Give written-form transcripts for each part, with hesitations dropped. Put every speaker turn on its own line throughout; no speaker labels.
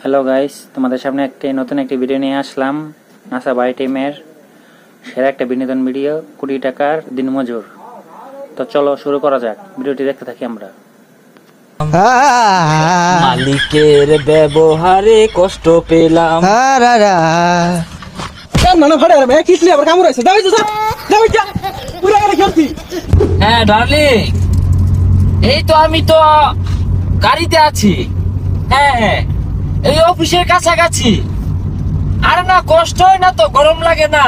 Hello guys, তোমাদের সামনে নতুন একটি ভিডিও নিয়ে আসলাম। নাসা বাই টিমের সেরা একটা বিনোদন ভিডিও, 20 টাকার দিনমজুর। তো চলো শুরু করা যাক, ভিডিওটি দেখতে থাকি আমরা।
মালিকের ব্যবহারে কষ্ট পেলাম। হ্যাঁ ডার্লিং, এই তো আমি তো গাড়িতে আছি। হ্যাঁ এই অফিসের কাছাকাছি। আরে না, কষ্ট হয় না তো, গরম লাগে না,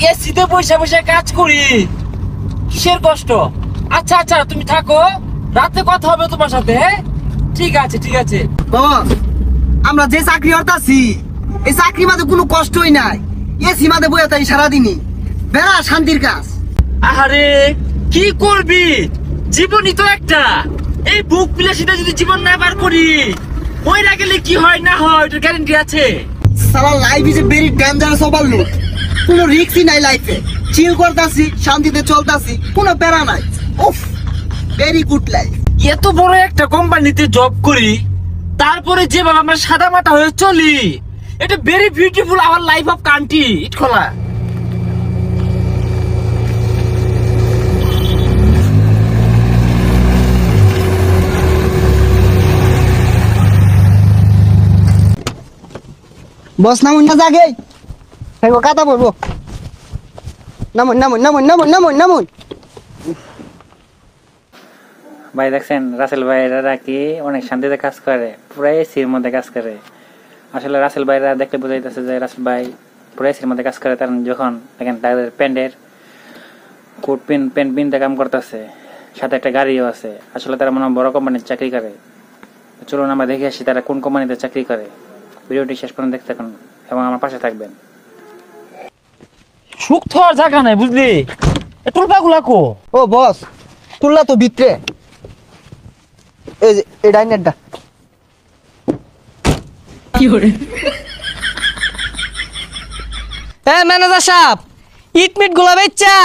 এসিতে বসে বসে কাজ করি, কিসের কষ্ট? আচ্ছা আচ্ছা তুমি থাকো, রাতে কথা হবে তোমার সাথে। ঠিক আছে ঠিক আছে।
বস, আমরা যে চাকরি করতেছি এই চাকরি মাঝে কোনো কষ্টই নাই। এসি মাঝে বইয়া তাই সারাদিনই বেড়া শান্তির কাজ।
আরে কি করবি, জীবনই তো একটা। এই বুক বিলাসিতা যদি জীবন না বার করি, মইরা গেলে কি হয় না হয় ওটার গ্যারান্টি আছে?
সারা life is a very dangerous overload. কোনো রিস্কই নাই লাইফে। চিল করতাছি, শান্তিতে চলতাছি, কোনো প্যারা নাই। উফ, ভেরি গুড লাইফ।
এত বড় একটা কোম্পানিতে জব করি, তারপরে যেভাবে আমরা সাদা মাটা হয়ে চলি, এটা very beautiful our life of country. ইট খোলা
বস নামুন না জাগে, কথা বলবো। নামুন নামুন নামুন নামুন নামুন নামুন।
ভাই দেখছেন, রাসেল ভাইরা কি অনেক শান্তিতে কাজ করে, পুরো এসির মধ্যে কাজ করে। আসলে রাসেল ভাইরা দেখলে বোঝাইতেছে যে রাসেল ভাই পুরো এসির মধ্যে কাজ করে। কারণ যখন দেখেন তাদের প্যান্টের কোট প্যান্ট পিনতে কাম করতেছে, সাথে একটা গাড়িও আছে। আসলে তারা মনে হয় বড় কোম্পানির চাকরি করে। চলুন আমরা দেখে আসি তারা কোন কোম্পানিতে চাকরি করে। ভিডিওটি শেষ পর্যন্ত দেখতে থাকুন এবং আমার পাশে থাকবেন।
সুখ থাকার জায়গা নাই, বুঝলি? টুলপা গুলা কো?
ও বস, তুললা তো ভিতরে। এই যে এই ডাইনারটা।
ম্যানেজার সাহেব, ইট মিট গুলা বেচ্চা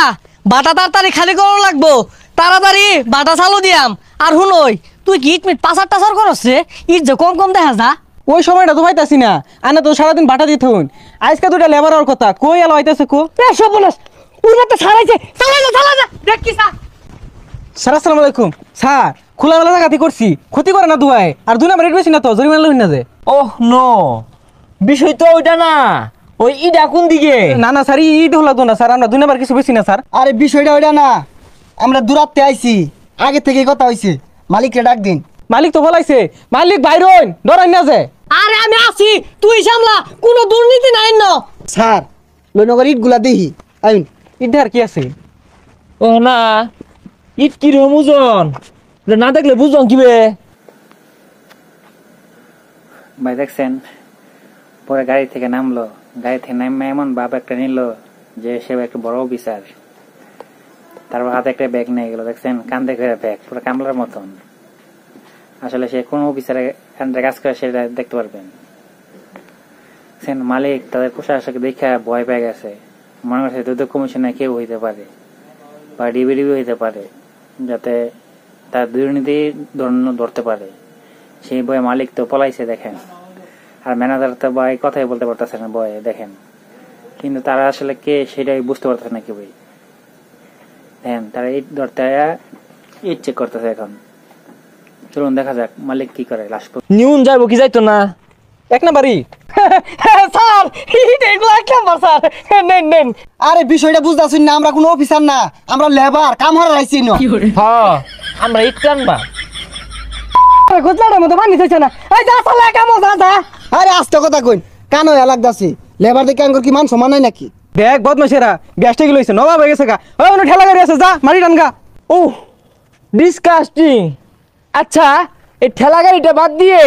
বাটা তাড়াতাড়ি খালি করা লাগবো। তাড়াতাড়ি বাটা চালু দিয়াম। আর হুনই, তুই কি ইট মিট পাচার টাচার করস রে? ইট যে কম কম দেখা যা।
ওই সময়টা তো পাইতাছি না, আনা তো সারাদিন বাটা দিতে হন। আজকে দুটা লেবার হওয়ার কথা, কই এলো হইতেছে কো?
সব বলস উড়াতে ছাড়াইছে। চালা যা দেখ কি সা।
স্যার আসসালামু আলাইকুম। স্যার, খোলামেলা জায়গাতে করছি, ক্ষতি করে না দুয়ায়। আর 2 নাম্বার রেট বেশি না তো, জরিমানা লইন না যে।
ওহ নো, বিষয় তো ওইটা না। ওই ইডা কোন দিকে?
না না স্যার, ইট হলো তো না স্যার, আমরা 2 নাম্বার কিছু বেশি না স্যার।
আরে বিষয়টা ওইটা না, আমরা দূরাত্তে আইছি, আগে থেকে কথা হইছে। মালিককে ডাক দিন।
মালিক তো বলাইছে, মালিক বাইরন ডরাই না যে।
আরে আমি আছি, তুই সামলা, কোনো দুর্নীতি নাই ন।
স্যার, লইনগর ইটগুলা দেখি আইন।
ইট আর কি আছে?
ও না, ইট কি রকম ওজন, না দেখলে বুঝলাম কিবে।
ভাই দেখছেন, পরে গাড়ি থেকে নামলো, গাড়ি থেকে নামে এমন ভাব একটা নিল যে সে একটা বড় অফিসার। তারপর হাতে একটা ব্যাগ নিয়ে গেল, দেখছেন কান্দে করে ব্যাগ, পুরো কামলার মতন। আসলে সে কোন অফিসারের আন্ডারে কাজ করে সেটা দেখতে পারবেন। মালিক তাদের পোশাক আশাক দেখে ভয় পেয়ে গেছে, মনে করছে দুদক কমিশনে কেউ হইতে পারে বা ডিবিডিবি হইতে পারে, যাতে তার দুর্নীতি ধরতে পারে। সেই ভয়ে মালিক তো পলাইছে দেখেন। আর ম্যানেজার তো ভয় কথাই বলতে পারতেছে না ভয়ে দেখেন। কিন্তু তারা আসলে কে সেটাই বুঝতে পারতেছে না কেউই। দেখেন তারা ইট ধরতে ইট চেক করতেছে এখন। চলুন দেখা যাক মালিক কি করে। লাস্ট
নিউন যাইবো কি যাইতো না?
1 নাম্বারই
স্যার, ইট এগুলো এক নাম্বার স্যার। নেন নেন।
আরে বিষয়টা বুঝতাছুন না, আমরা কোনো অফিসার না, আমরা লেবার, কাম হারা রাইছি না।
হ্যাঁ, আমরা ইট টানবা।
গোজলাটার মতো পানি চাইছে না। এই যা চালা কেমন যা যা।
আরে আস্তে কথা কইন, কান হয়ে লাগতাছি। লেবার দেখে আঙ্গুর কি মান সমান নাই নাকি?
দেখ বদমাশেরা, গ্যাসটা কি লইছে, নবাব হয়ে গেছে গা। ওই ওনো ঠেলা গাড়ি আছে, যা মারি টান গা।
ও ডিসকাস্টিং। আচ্ছা, এই ঠেলা গাড়িটা বাদ দিয়ে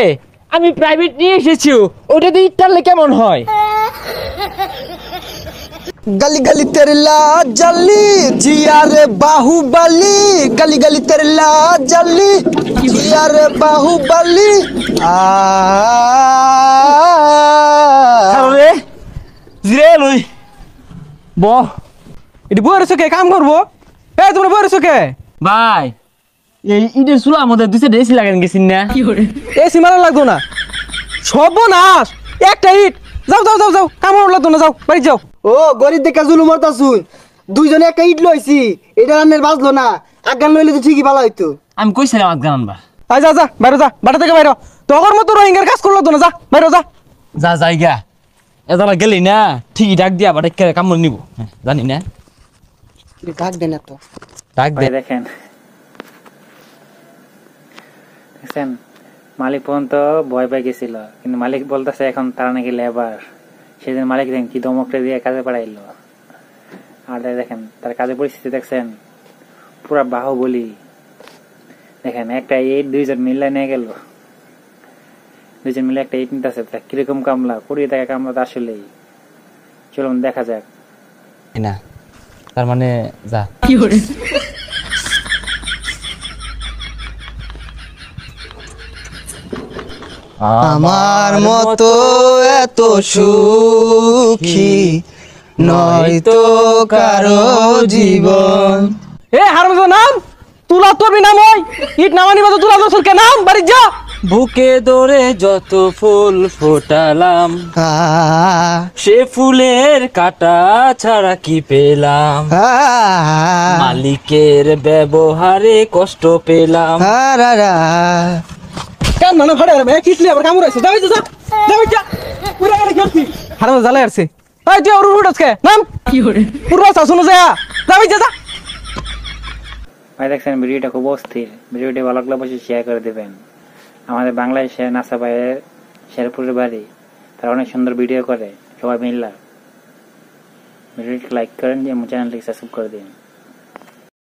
আমি প্রাইভেট নিয়ে এসেছি, ওটা দিয়ে ইট টানলে কেমন হয়?
गली गली तेरे ला जली जिया रे बाहुबली, गली गली तेरे ला जली जिया रे बाहुबली।
আরে জিরে লই ব।
এটি বইয়ের চোখে কাম করবো। তোমরা বইয়ের চোখে
ভাই, এই ইটের চুলা আমাদের 2 সাইডে এসি লাগান গেছিন না?
এসি মারা লাগতো না, সর্বনাশ একটা ইট যাও যাও যাও যাও কামড় লাগতো না যাও বাড়ি যাও
ও গরিব দেখা জুলুম হতাছুন দুইজনে একটা ইট লইছি এটা রান্নের বাজলো না আগান লইলে তো ঠিকই ভালো হইতো
আমি কইছিলাম আজকে আনবা
আয় যা যা বাইরে যা বাড়ি থেকে বাইরে তোর মতো রোহিঙ্গার কাজ করলো তো না যা বাইরে যা
যা জায়গা এতলা গেলি না ঠিকই ডাক দিয়া বাড়ি কামড় নিব জানি না
ডাক দেন তো
ডাক দে
ভাই দেখেন দেখছেন মালিক পর্যন্ত ভয় পেয়ে গেছিল, কিন্তু মালিক বলতেছে এখন তারা নাকি লেবার। সেদিন মালিক দেখেন কি দমকটা দিয়ে কাজে পাঠাইলো। আর দেখেন তার কাজের পরিস্থিতি দেখছেন পুরা বাহুবলী। দেখেন একটা ইট দুইজন মিলে নিয়ে গেল, দুইজন মিলে একটা ইট নিতেছে। কিরকম কামলা, 20 টাকা কামলা তো আসলেই। চলুন দেখা যাক।
না তার মানে যা
আমার মতো এত সুখী নয়তো কারো জীবন।
এ হারমজ নাম তুলা তোর নাম ওই ইট নামানি মতো তুলা তোর কে নাম বাড়ি যা
বুকে দরে যত ফুল ফোটালাম সে ফুলের কাটা ছাড়া কি পেলাম, মালিকের ব্যবহারে কষ্ট পেলাম।
কেন মানে ঘরে রে কিটলি আবার কামড় আছে যাই যা যাই যা পুরা গাড়ি খেলছি হারমজ জ্বালা আসছে এই তুই ওর উঠছে নাম কি করে পুরো শাসন যা যাই যা যা।
ভাই দেখছেন ভিডিওটা খুব অস্থির। ভিডিওটি ভালো লাগলে অবশ্যই শেয়ার করে দেবেন। আমাদের বাংলাদেশে নাসা ভাইয়ের শেরপুরের বাড়ি, তারা অনেক সুন্দর ভিডিও করে। সবাই মিল্লা ভিডিওটি লাইক করেন এবং চ্যানেলটি সাবস্ক্রাইব করে দিন।